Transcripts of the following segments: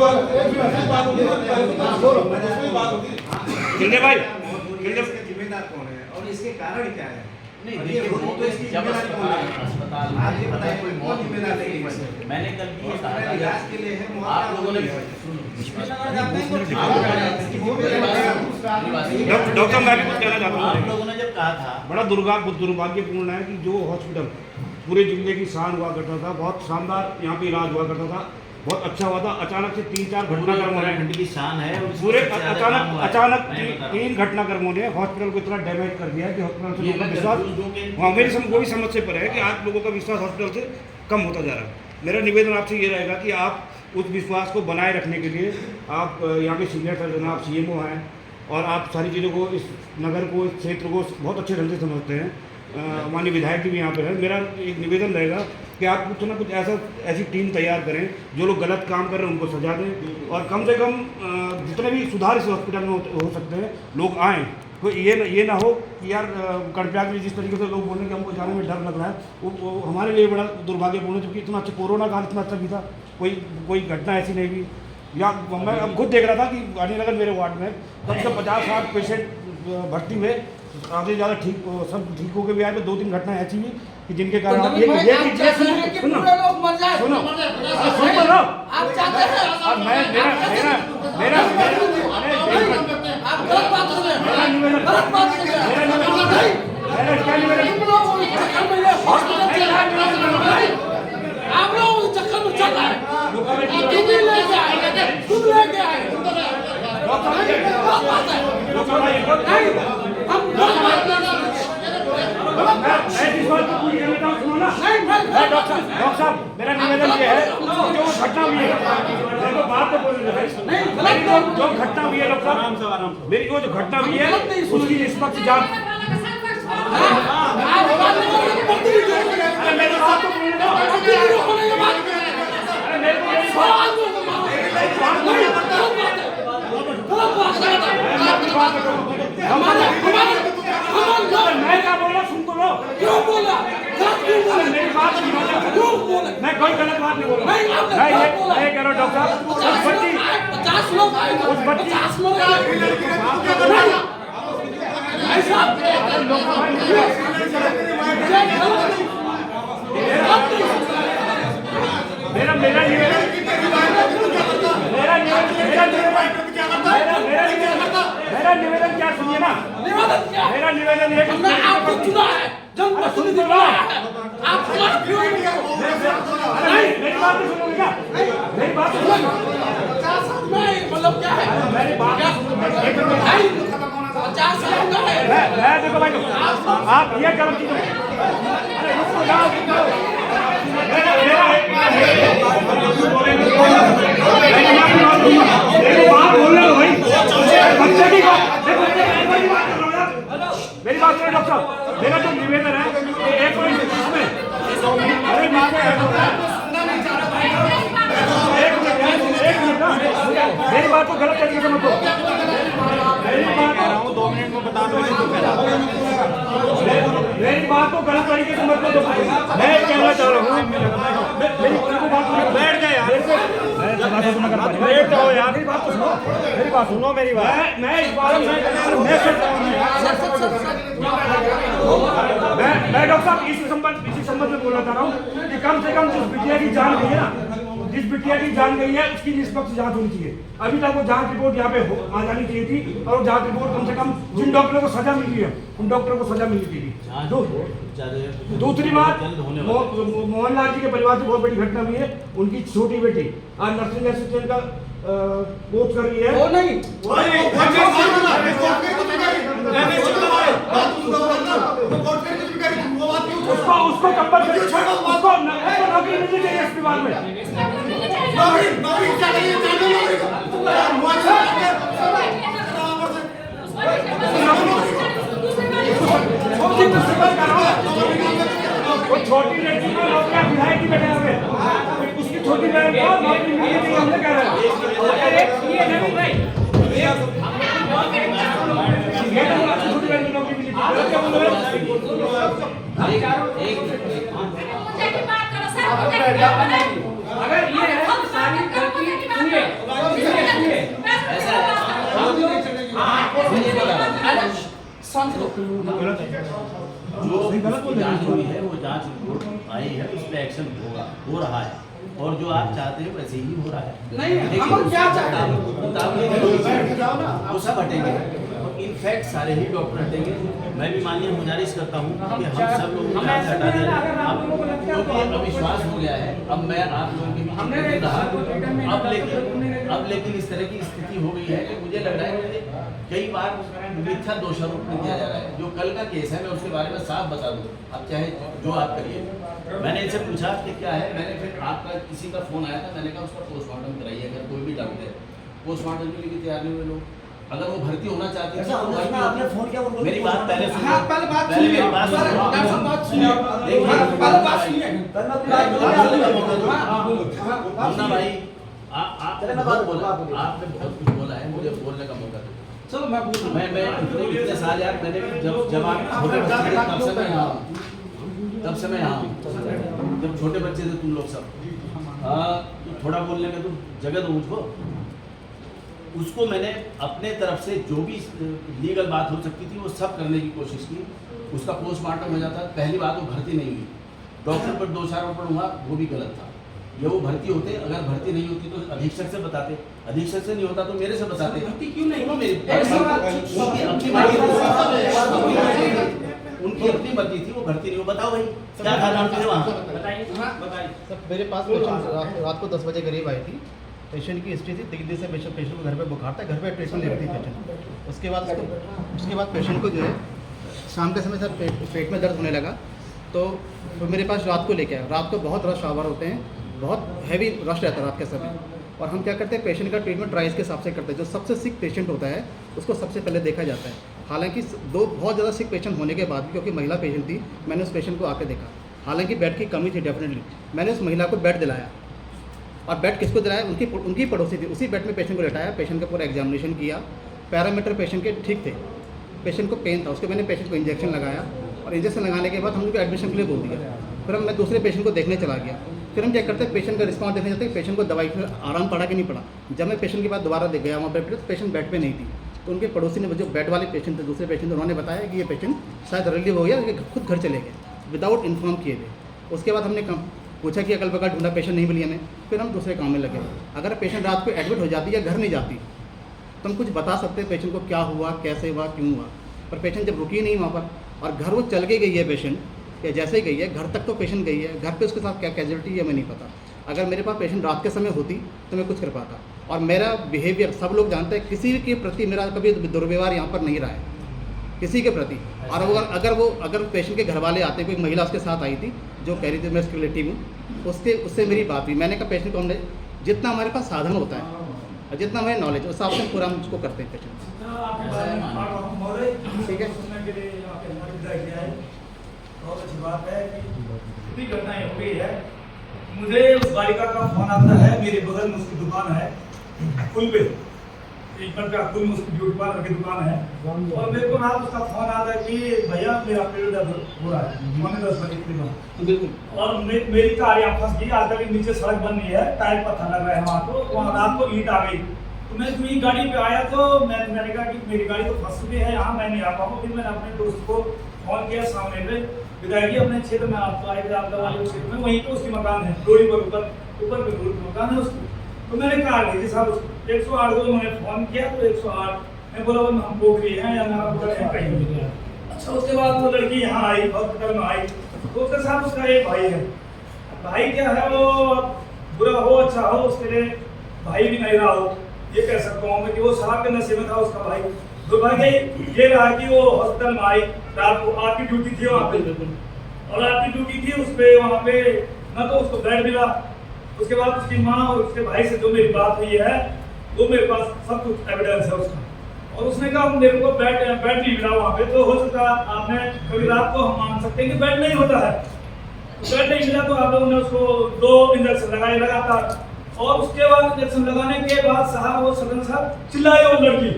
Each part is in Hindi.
भाई जिम्मेदार कौन है और इसके कारण क्या है? नहीं देखिए वो तो इसकी जिम्मेदारी कौन है? अस्पताल में आप ये बताइए कोई मौत जिम्मेदार नहीं है। मैंने कल भी ये कहा था इलाज के लिए है मौत आप लोगों ने डॉक्टर मैं भी कुछ कहना चाहता आप हूँ। लोगों ने जब कहा था बड़ा दुर्भाग्यपूर्ण है कि जो हॉस्पिटल पूरे जिले की शान हुआ करता था, बहुत शानदार यहाँ पे इलाज हुआ करता था, बहुत अच्छा हुआ था, अचानक से 3-4 घटनाक्रम हो रहे हैं। की शान है और पूरे सबसे ज्यादा काम हुआ है। अचानक मैं बता रहा हूँ। 3 घटनाक्रमों ने हॉस्पिटल को इतना डैमेज कर दिया है कि हॉस्पिटल से ये लोगों का मैं विश्वास, दूसरों के- हाँ मेरी वही समझ से पर है कि आप लोगों का विश्वास हॉस्पिटल से कम होता जा रहा है। मेरा निवेदन आपसे ये रहेगा कि आप उस विश्वास को बनाए रखने के लिए आप यहाँ पे सीनियर सर्जन, आप CMO हैं और आप सारी चीज़ों को, इस नगर को, इस क्षेत्र को बहुत अच्छे ढंग से समझते हैं। माननीय विधायक जी भी यहाँ पर हैं। मेरा एक निवेदन रहेगा कि आप कुछ ना कुछ ऐसी टीम तैयार करें जो लोग गलत काम कर रहे हैं उनको सजा दें, और कम से कम जितने भी सुधार इस हॉस्पिटल में हो सकते हैं लोग आएँ। तो ये ना हो कि यार कर्णप्रयाग में जिस तरीके से लोग बोल रहे हैं कि हमको जाने में डर लग रहा है, वो हमारे लिए बड़ा दुर्भाग्यपूर्ण है, क्योंकि इतना अच्छा कोरोना काल इतना अच्छा भी था, कोई घटना ऐसी नहीं हुई। या मैं अब खुद देख रहा था कि गांधीनगर मेरे वार्ड में कम से 50-60 पेशेंट भर्ती हुए, आधे ज़्यादा सब ठीक होकर भी आए, तो 2-3 घटना ऐसी हुई कि जिनके कारण आप चाहते आप लोग चक्कर में चल रहा है, लेके आए, खुद लेके आए। डॉक्टर साहब मेरा निवेदन ये है जो घटना हुई है, देखो बात तो जो घटना हुई है डॉक्टर साहब, मेरी वो जो घटना हुई है उसकी निष्पक्ष जांच। मेरी बात तो मैं क्या बोल रहा सुन तो लो। क्यों बोला? मेरी बात मैं कोई गलत बात नहीं बोल रहा। मैं कह रहा हूँ डॉक्टर साहब 50 लोग आए, 50 लोग मेरा निवेदन क्या सुनिए ना, मेरा निवेदन है हमने आपको चुना है, जनप्रतिनिधि बनाया है, आप हमारे क्यों मेरी बात तो सुनो क्या, मेरी बात तो सुनो। मतलब क्या है? मेरी बात 50 लोग है। मैं देखो भाई आप ये गलत चीज अरे रुको जाओ मेरी बात सुनो डॉक्टर साहब, मेरा जो निवेदन है कि एक मेरी बात को गलत तरीके से मत लो। दो मिनट में बता दो। मेरी बात को गलत तरीके से मत लो। मैं कहना चाह रहा हूँ, बैठ जाए यार, बैठ जाओ यार, मेरी बात तो सुनो, मेरी बात सुनो, मेरी बात मैं इस बारे में मैं डॉक्टर साहब इसी संबंध में बोलना चाह रहा हूँ कि कम से कम जिस बिटिया की जान गई है ना, जिस बिटिया की जान गई है उसकी निष्पक्ष जांच होनी चाहिए। अभी तक वो जांच रिपोर्ट यहाँ पे आ जानी चाहिए थी, और वो जांच रिपोर्ट कम से कम जिन डॉक्टरों को सजा मिली है उन डॉक्टरों को सजा मिलनी चाहिए। दूसरी बात, मोहनलाल जी के परिवार से बहुत बड़ी घटना हुई है, उनकी छोटी बेटी आज नर्सिंग असिस्टेंट का कोर्स कर रही है। वो नहीं उसको कंपल्सरी उसको नौकरी मिलनी चाहिए इस विभाग में। छोटी लड़की को नौकरी विधायक की बेटे में उसकी छोटी बहन को नौकरी मिलनी चाहिए, हमने कह रहे हैं। छोटी बहन की नौकरी मिलनी चाहिए। अगर ये है सारी गलती सुनिए शांत रहो। जो उसकी जांच हुई है वो जांच रिपोर्ट आई है, उस पर एक्शन होगा, हो रहा है, और जो आप चाहते हैं वैसे ही हो रहा है। नहीं, हम क्या चाहते हैं? वो सब हटेंगे, इनफैक्ट सारे ही डॉक्टर हटेंगे। मैं भी माननीय गुजारिश करता हूँ कि हम सब लोग यहाँ से हटा दें। अब क्योंकि अविश्वास हो गया है, अब मैं आप लोगों के बीच में रहा, अब लेकिन इस तरह की स्थिति हो गई है कि मुझे लग रहा है कि कई बार मिथ्या दोषारोप दिया जा रहा है। जो कल का केस है मैं उसके बारे में साफ बता दूँ, अब चाहे जो आप करिए। मैंने इनसे पूछा कि क्या है, मैंने फिर आपका किसी का फ़ोन आया था, मैंने कहा उसका पोस्टमार्टम कराइए, अगर कोई भी डाउट है। पोस्टमार्टम के लिए तैयार नहीं हुए लोग। अगर वो भर्ती होना चाहती है तो भर्ती आपने फोन किया उनको? मेरी बात पहले सुनो। हाँ, पहले बात पहले सुनिए। मेरी बात सर, सुनो। डॉक्टर साहब बात सुनिए। देखिए, पहले बात सुनिए। मुन्ना भाई, आप बहुत बोला, आपने बहुत कुछ बोला है, मुझे बोलने का मौका दो। चलो मैं बोल रहा हूँ। मैं इतने साल यार, मैंने भी जब आप छोटे बच्चे थे तब से मैं यहाँ हूँ, तब से मैं यहाँ हूँ, जब छोटे बच्चे थे तुम लोग सब। तो थोड़ा बोलने में तो जगह दो मुझको। उसको मैंने अपने तरफ से जो भी लीगल बात हो सकती थी वो सब करने की कोशिश की। उसका पोस्टमार्टम हो जाता। पहली बात वो भर्ती नहीं हुई, डॉक्टर पर दोषारोपण हुआ, वो भी गलत था। ये वो भर्ती होते, अगर भर्ती नहीं होती तो अधीक्षक से बताते, अधीक्षक से नहीं होता तो मेरे से बताते। भर्ती क्यों नहीं? मेरी उनकी अपनी मर्जी थी, वो भर्ती नहीं हो। बताओ भाई क्या था जानते थे वहाँ? बताइए। सर मेरे पास पेशेंट रात को 10 बजे करीब आई थी। पेशेंट की हिस्ट्री थी 3 दिन से पेशेंट को घर पे बुखार था, घर पे ट्रीटमेंट ले रही थी पेशेंट। उसके बाद पेशेंट को जो है शाम के समय सर पेट में दर्द होने लगा, तो मेरे पास रात को लेके आया। रात को बहुत रश आवर होते हैं, बहुत हैवी रश रहता है रात के समय, और हम क्या करते हैं पेशेंट का ट्रीटमेंट राइस के हिसाब से करते हैं। जो सबसे सिक पेशेंट होता है उसको सबसे पहले देखा जाता है। हालांकि बहुत ज़्यादा सिक पेशेंट होने के बाद भी, क्योंकि महिला पेशेंट थी, मैंने उस पेशेंट को आके देखा। हालांकि बेड की कमी थी डेफिनेटली, मैंने उस महिला को बेड दिलाया। और बेड किसको दिलाया? उनकी पड़ोसी थी। उसी बेड में पेशेंट को लेटाया, पेशेंट का पूरा एग्जामिनेशन किया, पैरामीटर पेशेंट के ठीक थे, पेशेंट को पेन था, उसके मैंने पेशेंट को इंजेक्शन लगाया, और इंजेक्शन लगाने के बाद हम लोग एडमिशन के लिए बोल दिया। फिर मैं दूसरे पेशेंट को देखने चला गया। फिर हम क्या करते हैं, पेशेंट का रिस्पॉन्स देखने जाते हैं, पेशेंट को दवाई फिर आराम पड़ा कि नहीं पड़ा। जब मैं पेशेंट के बाद दोबारा देख गया वहाँ बेड पर, पेशेंट बेड पे नहीं थी, तो उनके पड़ोसी ने, जो बेड वाले पेशेंट थे, दूसरे पेशेंट, उन्होंने बताया कि ये पेशेंट शायद रिलीव हो गया, खुद घर चले गए विदाउट इन्फॉर्म किए गए। उसके बाद हमने पूछा कि अगल बगल ढूंढा, पेशेंट नहीं मिली हमें, फिर हम दूसरे काम में लगे। अगर पेशेंट रात को एडमिट हो जाती या घर नहीं जाती तो हम कुछ बता सकते हैं पेशेंट को क्या हुआ, कैसे हुआ, क्यों हुआ। पर पेशेंट जब रुकी नहीं वहाँ पर, और घर वो चल के गई है पेशेंट, या जैसे ही गई है घर तक तो पेशेंट गई है, घर पे उसके साथ क्या कैजुअलिटी है हमें नहीं पता। अगर मेरे पास पेशेंट रात के समय होती तो मैं कुछ कर पाता। और मेरा बिहेवियर सब लोग जानते हैं, किसी के प्रति मेरा कभी दुर्व्यवहार यहाँ पर नहीं रहा है किसी के प्रति। और अगर पेशेंट के घर वाले आते, कोई महिला उसके साथ आई थी जो कह रही थी मैं उसकी रिलेटिव हूँ, उससे मेरी बात हुई। मैंने कहा पेशेंट को हमने जितना हमारे पास साधन होता है और जितना हमारे नॉलेज, उस हिसाब से पूरा हम उसको करते हैं पेशेंट। ठीक है, बहुत अच्छी बात है कि इतनी घटनाएं हो गई है। मुझे उस बालिका का फोन आता है, मेरे बगल में उसकी दुकान है कुल पे, कुल में उसकी ब्यूटी पार्लर की दुकान है, और मेरे को रात उसका फोन आता है कि भैया मेरा पेट दर्द हो रहा है, 10 बजे के बाद। और मेरी कार यहाँ फंस गई, आज तक नीचे सड़क बन रही है, टायर पत्थर लग रहा है वहाँ, तो वहाँ रात को ईंट आ गई। तो मैं जो गाड़ी पे आया तो मैंने कहा कि मेरी गाड़ी तो फंस चुकी है यहाँ, मैं नहीं आ पाऊँगा। फिर मैंने अपने दोस्त को फोन किया, सामने पे विधायकी अपने क्षेत्र में आपको आए आपदा वाले क्षेत्र में, वहीं पे उसकी मकान है, डोरी पर ऊपर पे डोरी मकान है उसकी। तो मैंने कहा लीजिए साहब 108 को मैंने फोन किया, तो 108 मैं बोला हम पोखरी हैं या नारायणपुर है कहीं। अच्छा, उसके बाद वो लड़की यहाँ आई, हॉस्पिटल में आई, तो उसके साथ उसका एक भाई है। भाई क्या है, वो बुरा हो अच्छा हो, उसके लिए भाई भी नहीं रहा हो, ये कह सकता हूँ मैं कि वो शराब के नशे में था उसका भाई। दुर्भाग्य ये रहा कि वो हॉस्पिटल में आई, रात को आपकी ड्यूटी थी वहाँ पे, और आपकी ड्यूटी थी उस पे, वहाँ पे न तो उसको बेड मिला। उसके बाद उसकी माँ और उसके भाई से जो मेरी बात हुई है, वो मेरे पास सब कुछ एविडेंस है उसका, और उसने कहा मेरे को बेड नहीं मिला वहाँ पे। तो हो सकता है आपने कभी रात को हम मान सकते हैं कि बेड नहीं होता है, बेड नहीं मिला तो आप लोगों ने उसको 2 इंजेक्शन लगाए लगातार, और उसके बाद इंजेक्शन लगाने के बाद साहब वो सदन साहब चिल्लाई, वो लड़की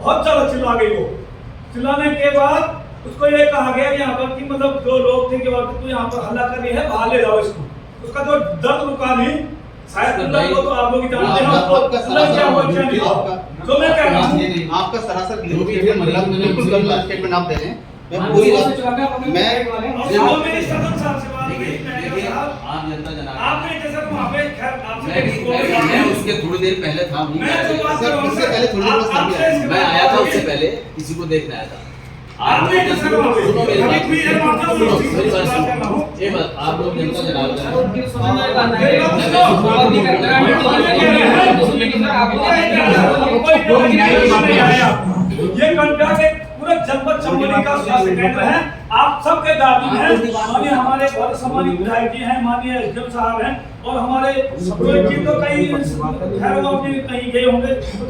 बहुत ज़्यादा चिल्ला गई। वो चिल्लाने के बाद उसको ये कहा गया यहाँ पर कि मतलब जो लोग थे कि तू यहाँ पर हल्ला कर रही है, बाहर ले जाओ इसको। उसका जो दर्द रुका नहीं, शायद अंदर को तो आप लोग ही जानते हो आपका अंदर क्या हुआ क्या नहीं हुआ। तो मैं कह रहा हूँ आपका सरासर जो भी थे, मतलब मैंने बिल्कुल गलत स्टेटमेंट आप दे रहे हैं। मैं पूरी बात मैं और मेरी सदन साहब से बात हुई, मैंने देखिए, कहा साहब आम जनता जनार्दन, आपने जैसा तो वहाँ पे खैर आपसे मैं उसके थोड़ी देर पहले था नहीं, मैं तो बात कर रहा हूँ इससे पहले थोड़ी देर बस आपसे आया। इसके मैं बाद आया था बात उससे हुई। पहले, किसी को देखने आया था। आपने जैसा वहाँ पे सुनो मेरी बात, अभी भी है वहाँ पे सुनो उसी मेरी बात बात कर रहा हूँ। सुनो, ये बात आप लोग जनता जनार्दन हैं। मेरी बात सुनो। ये कंटा के पूरे जनपद चमोली का स्वास्थ्य केंद्र है। आप सबके दादी हैं, माननीय हमारे बहुत सम्मानित विधायक जी हैं, माननीय एसडीएम साहब हैं, और हमारे सप्रोज जी तो कई खैर वो अपने कहीं गए होंगे, तो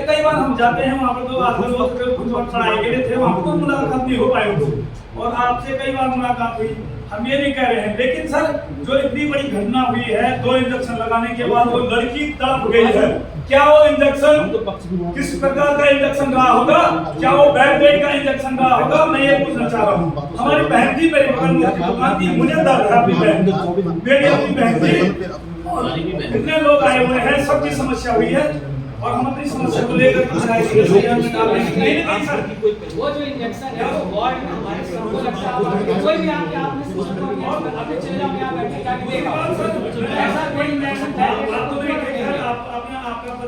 कई बार हम जाते हैं वहाँ पर, तो आजकल वो कुछ पढ़ाई के लिए थे वहाँ पर, तो मुलाकात नहीं हो पाई उनसे, और आपसे कई बार मुलाकात हुई। हम ये नहीं कह रहे हैं, लेकिन सर जो इतनी बड़ी घटना हुई है, 2 इंजेक्शन लगाने के बाद वो लड़की तड़प गई है, क्या वो इंजेक्शन किस प्रकार का इंजेक्शन रहा होगा? क्या वो बैड वेट का इंजेक्शन रहा होगा? मैं ये पूछना चाह रहा हूँ। हमारी बहन थी मेरे बगल में उसकी दुकान थी, मुझे दर्द है अपनी बहन, मेरी अपनी बहन थी, इतने लोग आए हुए हैं, सबकी समस्या हुई है, और हम अपनी समस्या को लेकर कुछ आए नहीं सर। वो जो इंजेक्शन है वो वार्ड में हमारे सबको लगता है, कोई भी आपके आपने सिस्टम में और अपने चले जाओ यहाँ बैठ के जाके देखो ऐसा कोई इंजेक्शन है।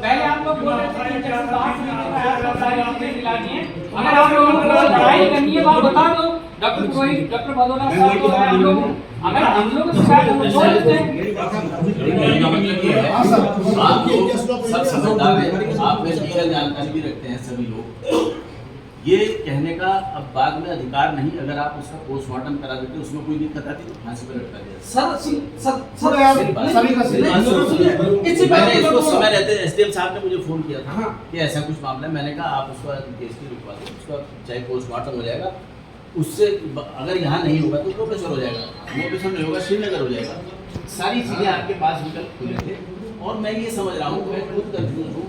पहले आप लोग बोल रहे थे कि इंजेक्शन बाहर से नहीं आया, सब सारी चीजें खिलानी है। अगर आप लोगों को लड़ाई करनी है बात बता दो, डॉक्टर पुरोहित, डॉक्टर भदौला साहब को है, हम लोग अगर हम लोग को शिकायत हम छोड़ देते हैं। इनका मतलब ये है, आप लोग सब समझदार हैं, आप में लीगल जानकारी भी रखते हैं सभी लोग। ये कहने का अब बाद में अधिकार नहीं, अगर आप उसका पोस्टमार्टम करा देते उसमें कोई दिक्कत आती तो फांसी पर लटका दिया। मैंने इसको समय रहते एसडीएम साहब ने मुझे फोन किया था कि ऐसा कुछ मामला है, मैंने कहा आप उसका केस की रुकवा दो, उसका चाहे पोस्टमार्टम हो जाएगा, उससे अगर यहाँ नहीं होगा तो प्रोफेसर हो जाएगा, प्रोफेसर नहीं होगा श्रीनगर हो जाएगा। सारी चीज़ें आपके पास विकल्प खुले थे, और मैं ये समझ रहा हूँ, मैं खुद कंफ्यूज हूँ,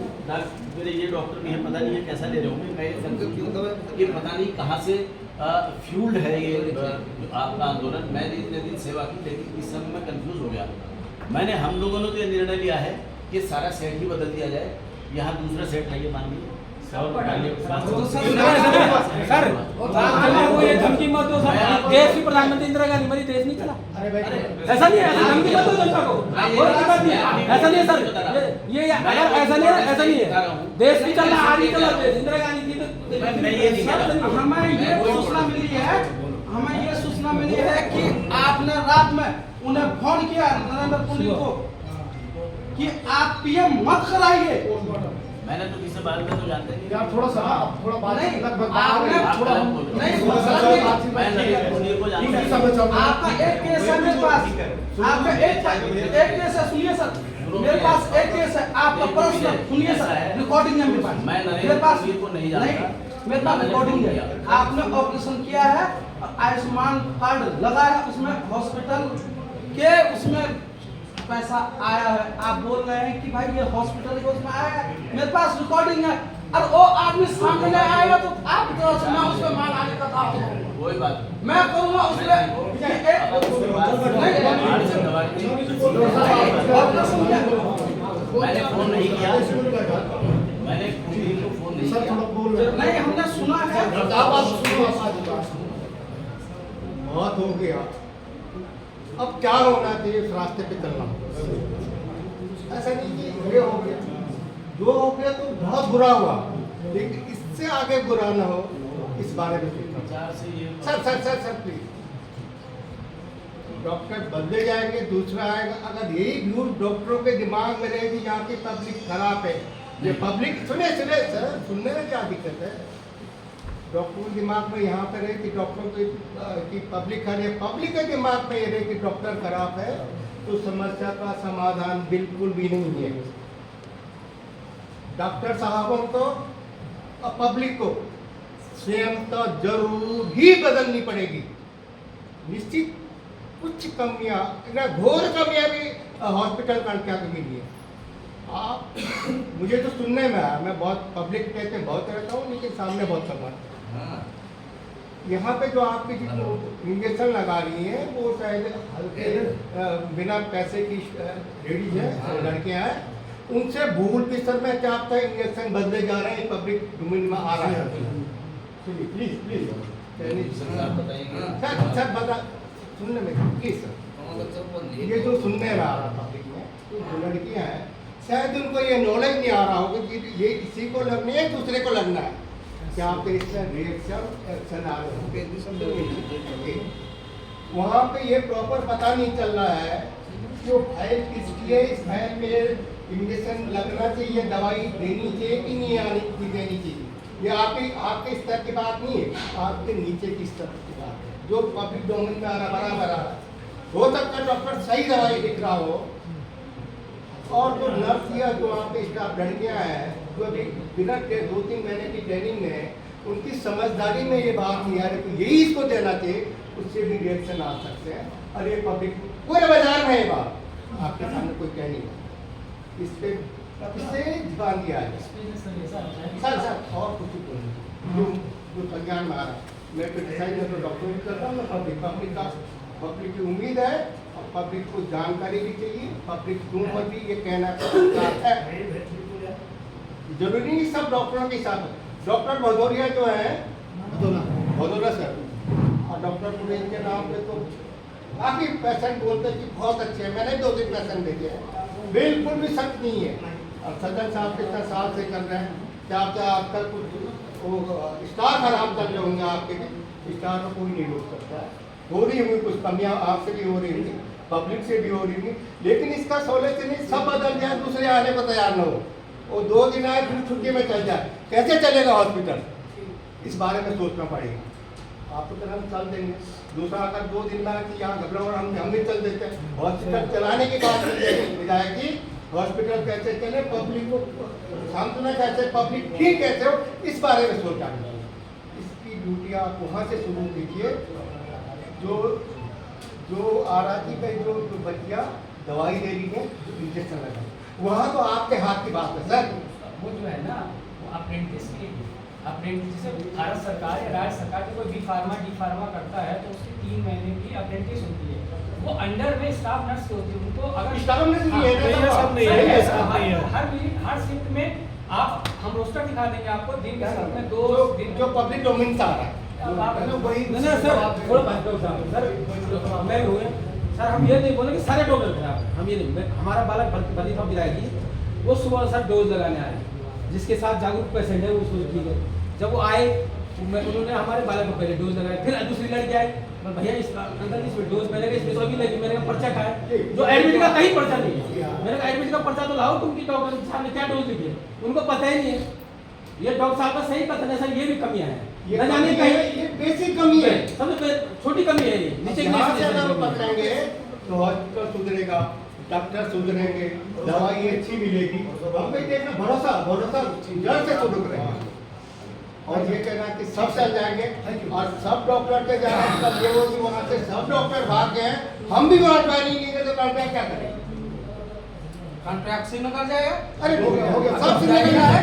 मेरे ये डॉक्टर भी है, पता नहीं है कैसा ले रहे होंगे, मैं कंफ्यूज हूँ कि पता नहीं कहाँ से फ्यूल्ड है ये आपका आंदोलन। मैंने इतने दिन सेवा की, लेकिन इस समय मैं कंफ्यूज हो गया। मैंने हम लोगों ने तो ये निर्णय लिया है कि सारा सेट ही बदल दिया जाए, यहाँ दूसरा सेट लाइए, मान लीजिए सर ये धमकी मत दो सर, देश की प्रधानमंत्री इंदिरा गांधी मरी, देश नहीं चला, ऐसा नहीं है, ऐसा धमकी मत दो जनता को, ऐसा नहीं है सर, ये अगर ऐसा नहीं है, देश नहीं चल रहा, आज नहीं चला देश, इंदिरा गांधी थी तो हमें ये सूचना मिली है कि आपने रात में उन्हें फोन किया नरेंद्र पुरी को कि आप पीएम मत कराइए। मैंने तो किसी बात में तो जानते नहीं, आप थोड़ा बात नहीं, लगभग आपने थोड़ा नहीं, मैं नरेंद्र पुरी को जानता हूँ। आपका एक केस है मेरे पास, आपका एक केस है, सुनिए सर, मेरे पास एक केस है आपका पर्सनल, सुनिए सर, रिकॉर्डिंग है मेरे पास, मैं मेरे पास नरेंद्र पुरी को नहीं जानता, मेरे पास रिकॉर्डिंग है, आपने ऑपरेशन किया है, आयुष्मान कार्ड लगा है, उसमें हॉस्पिटल के उसमें पैसा आया है, आप बोल रहे हैं कि भाई ये हॉस्पिटल के उसमें आया है, मेरे पास रिकॉर्डिंग है, और वो आदमी सामने नहीं आएगा तो आप तरफ से मैं उसमें मान आने का था, कोई बात मैं कहूँगा उसमें मैंने फोन नहीं किया, मैंने पुरी को फोन नहीं किया, नहीं, हमने सुना है। बहुत हो गया, अब क्या होना चाहिए, इस रास्ते पे चलना। ऐसा नहीं कि ये हो गया, जो हो गया तो बहुत बुरा हुआ, लेकिन इससे आगे बुरा ना हो, इस बारे में सोचना। सर प्लीज, डॉक्टर बदले जाएंगे, दूसरा आएगा। अगर यही व्यू डॉक्टरों के दिमाग में रहेगी यहाँ की पब्लिक खराब है, ये पब्लिक सुने सर, सुनने में क्या दिक्कत है? डॉक्टर के दिमाग में यहाँ पे रहे कि डॉक्टरों की पब्लिक है, पब्लिक के दिमाग में ये रहे कि डॉक्टर खराब है, तो समस्या का समाधान बिल्कुल भी नहीं है। डॉक्टर साहबों को और पब्लिक को स्वयं तो जरूर ही बदलनी पड़ेगी। निश्चित कुछ कमियाँ, घोर कमियाँ भी हॉस्पिटल का क्या मिली है। आप मुझे तो सुनने में आया, मैं बहुत पब्लिक कहते हैं बहुत रहता हूँ, लेकिन सामने बहुत कम आता है। यहाँ पे जो आपकी इंजेक्शन लगा रही हैं वो शायद हल्के बिना पैसे की लेडीज है लड़कियाँ हैं, उनसे भूल भी सर मैं क्या आपका इंजेक्शन बदले जा रहे हैं, पब्लिक डोमेन में आ रहा है। चलिए प्लीज प्लीज सर बता सुनने में प्लीज सर, ये जो सुनने रहा पब्लिक में जो लड़कियाँ हैं शायद उनको ये नॉलेज नहीं आ रहा होगा कि ये किसी को लगनी है दूसरे को लगना है, क्या आपके इसमें रिएक्शन एक्शन आ रहे हैं वहाँ पे ये प्रॉपर पता नहीं चल रहा है जो फाइल किसकी है, इस फाइल में इंजेक्शन लगना चाहिए, दवाई देनी चाहिए कि नहीं आनी देनी चाहिए, ये आपके स्तर की बात नहीं है, आपके नीचे की स्तर की बात है जो पब्लिक डोमेन में आ रहा बराबर आ रहा है। हो सकता है डॉक्टर सही दवाई लिख रहा हो और जो नर्स या जो वहाँ पे स्टाफ लड़कियाँ हैं जो अभी बिना 2-3 महीने की ट्रेनिंग में उनकी समझदारी में ये बात नहीं आ रही कि यही इसको देना चाहिए, उससे भी रिएक्शन आ सकते हैं। और ये पब्लिक पूरे बाजार में ये बात आपके सामने कोई कह नहीं, इस पे इससे ध्यान दिया है सर और कुछ जो संज्ञान में आ रहा है मैं क्रिटिसाइज तो डॉक्टर भी करता हूँ, पब्लिक की उम्मीद है और पब्लिक को जानकारी भी चाहिए, पब्लिक क्यों पर भी ये कहना है जरूरी नहीं सब डॉक्टरों के साथ। डॉक्टर भदौरिया जो है भदौरा सर और डॉक्टर पुरेन के नाम पे तो काफी पेशेंट बोलते हैं कि बहुत अच्छे हैं, मैंने 2-3 पेशेंट देखे हैं, बिल्कुल भी शक नहीं है। और सज्जन साहब कितना साल से कर रहे हैं, क्या आप तक कुछ वो स्टार खराब कर रहे होंगे, आपके स्टार को कोई नहीं रोक सकता है, हो रही होंगी कुछ कमियां आपसे भी हो रही होंगी, पब्लिक से भी हो रही होंगी, लेकिन इसका सोल्यूशन नहीं सब बदल जाए, दूसरे आने को तैयार न हो, वो 2 दिन आए फिर छुट्टी में चल जाए, कैसे चलेगा हॉस्पिटल, इस बारे में सोचना पड़ेगा। आपको तो हम चल देंगे, दूसरा अगर 2 दिन में कि यहाँ घबराओ हम भी चल देते हैं, हॉस्पिटल चलाने की बात विधायक जी, हॉस्पिटल कैसे चले, पब्लिक को सांत्वना कैसे, पब्लिक ठीक कैसे हो, इस बारे में सोचा। इसकी ड्यूटी आप वहाँ से शुरू कीजिए जो आराची पे जो बच्चियाँ दवाई दे रही है, इंजेक्शन लगा, वहाँ तो आपके हाथ की बात है सर। वो जो है ना अप्रेंटिस जैसे भारत सरकार या राज्य सरकार जो कोई बी फार्मा डी फार्मा करता है तो उसकी 3 महीने की अप्रेंटिस होती है, वो अंडर में स्टाफ नर्स होती है, उनको अगर स्टाफ नर्स नहीं है, हर शिफ्ट में आप हम रोस्टर दिखा देंगे आपको, दिन के साथ में 2 दिन जो पब्लिक डोमेन से आ रहा है वही सर थोड़ा मैं हुए सर, हम ये नहीं बोले कि सारे डॉक्टर खराब हैं, हम ये नहीं, हमारा बालक वजीफा विधायक जी वो सुबह सर डोज लगाने आए, जिसके साथ जागरूक पेशेंट है उसको ठीक है, जब वो आए उन्होंने हमारे बालक को पहले डोज लगाया, फिर दूसरी लड़की आई भैया इस अंदर इसमें डोज मैंने कहा इसमें तो अभी लगी, मैंने कहा पर्चा का है, जो एडमिट का कहीं पर्चा नहीं है, मैंने कहा एडमिट का पर्चा तो लाओ, तुम की डॉक्टर साहब ने क्या डोज लिखी है, उनको पता ही नहीं है, ये डॉक्टर साहब का सही कथन है सर, ये भी कमियां हैं, ये बेसिक कमी है, सबसे छोटी कमी है ये, नीचे पकड़ेंगे तो हॉस्पिटल सुधरेगा, डॉक्टर सुधरेंगे, दवाई अच्छी मिलेगी, हम भी देखना भरोसा जड़ से शुरू करेंगे। और ये कहना कि सब चल जाएंगे और सब डॉक्टर के जहाँ वहाँ से सब डॉक्टर भाग गए हैं, हम भी वहाँ ट्रेनिंग नहीं करते, कॉन्ट्रैक्ट क्या करेंगे, कॉन्ट्रैक्ट से निकल जाएगा। अरे हो गया सब से निकलना है,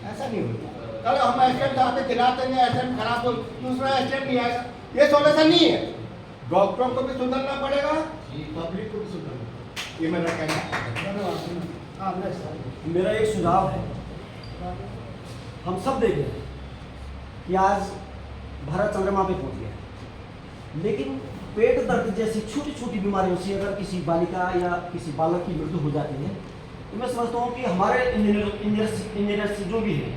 ऐसा नहीं होता। कल हम एस्टेंट आते खिलाते हैं, एस्टेंट खराब हो दूसरा एस्टेंट नहीं आएगा, ये सोल्यूशन नहीं है। डॉक्टरों को भी सुधरना पड़ेगा, पब्लिक को भी सुधरना, ये मेरा कहना है। मेरा एक सुझाव है, हम सब देख रहे हैं कि आज भारत चंद्रमा पे पहुंच गया, लेकिन पेट दर्द जैसी छोटी छोटी बीमारियों से अगर किसी बालिका या किसी बालक की मृत्यु हो जाती है तो मैं समझता हूँ कि हमारे इंजीनियर्स जो भी है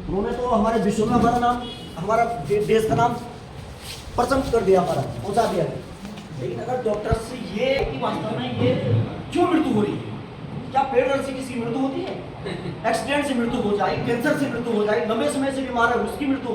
उन्होंने तो हमारे विश्व में हमारा नाम, हमारा देश का नाम प्रचंड कर दिया, हमारा पहुँचा दिया। लेकिन अगर डॉक्टर से ये कि वास्तव में ये क्यों मृत्यु हो रही है, क्या पेट दर्द से किसी की मृत्यु होती है, एक्सीडेंट से मृत्यु हो जाए, कैंसर से मृत्यु हो जाए, लंबे समय से बीमार है उसकी मृत्यु हो जाए,